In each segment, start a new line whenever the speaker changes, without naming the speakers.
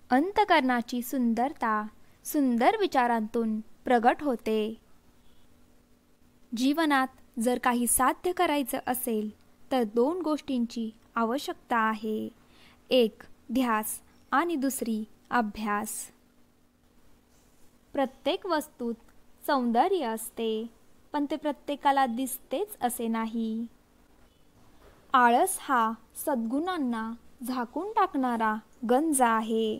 अंतःकरणाची सुंदरता सुंदर विचारांतून प्रगट होते. जीवनात जर काही साध्य करायचं असेल तर 2 गोष्टींची आवश्यकता आहे. एक ध्यास आणि दुसरी अभ्यास. प्रत्येक वस्तूत सौंदर्य असते, पण ते प्रत्येकाला दिसतेच असे नाही. आळस हा सद्गुणांना झाकून टाकणारा गंज आहे.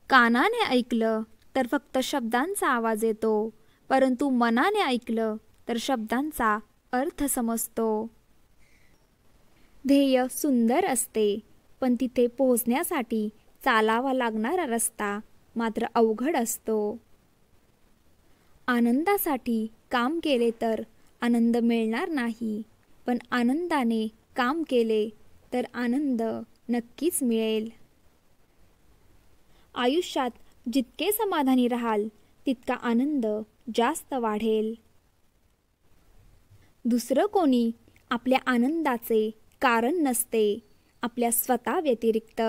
कानाने ऐकलं तर फक्त शब्दांचा आवाज येतो, परंतु मनाने ऐकलं तर शब्दांचा अर्थ समजतो. ध्येय सुंदर असते, पण तिथे पोहोचण्यासाठी चालावा लागणारा रस्ता मात्र अवघड असतो. आनंदासाठी काम केले तर आनंद मिळणार नाही, पण आनंदाने काम केले तर आनंद नक्कीच मिळेल. आयुष्यात जितके समाधानी राहाल तितका आनंद जास्त वाढेल. दुसरं कोणी आपल्या आनंदाचे कारण नसते आपल्या स्वतः व्यतिरिक्त.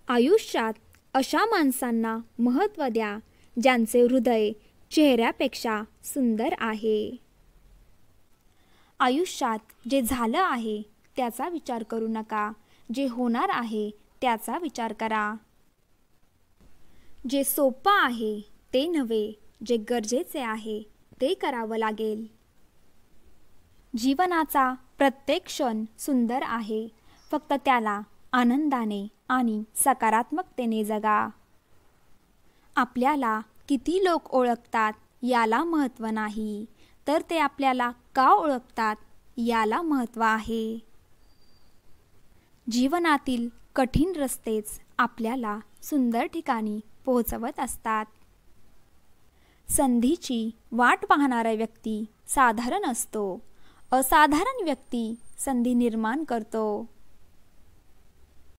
आयुष्यात अशा माणसांना महत्त्व द्या ज्यांचे हृदय चेहऱ्यापेक्षा सुंदर आहे. आयुष्यात जे झालं आहे त्याचा विचार करू नका, जे होणार आहे त्याचा विचार करा. जे सोपं आहे ते नव्हे, जे गरजेचे आहे ते करावं लागेल. जीवनाचा प्रत्येक क्षण सुंदर आहे, फक्त त्याला आनंदाने आणि सकारात्मकतेने जगा. आपल्याला किती लोक ओळखतात याला महत्त्व नाही, तर ते आपल्याला का ओळखतात याला महत्त्व आहे. जीवनातील कठीण रस्तेच आपल्याला सुंदर ठिकाणी पोहोचवत असतात. संधीची वाट पाहणारा व्यक्ती साधारण असतो, असाधारण व्यक्ती संधी निर्माण करतो.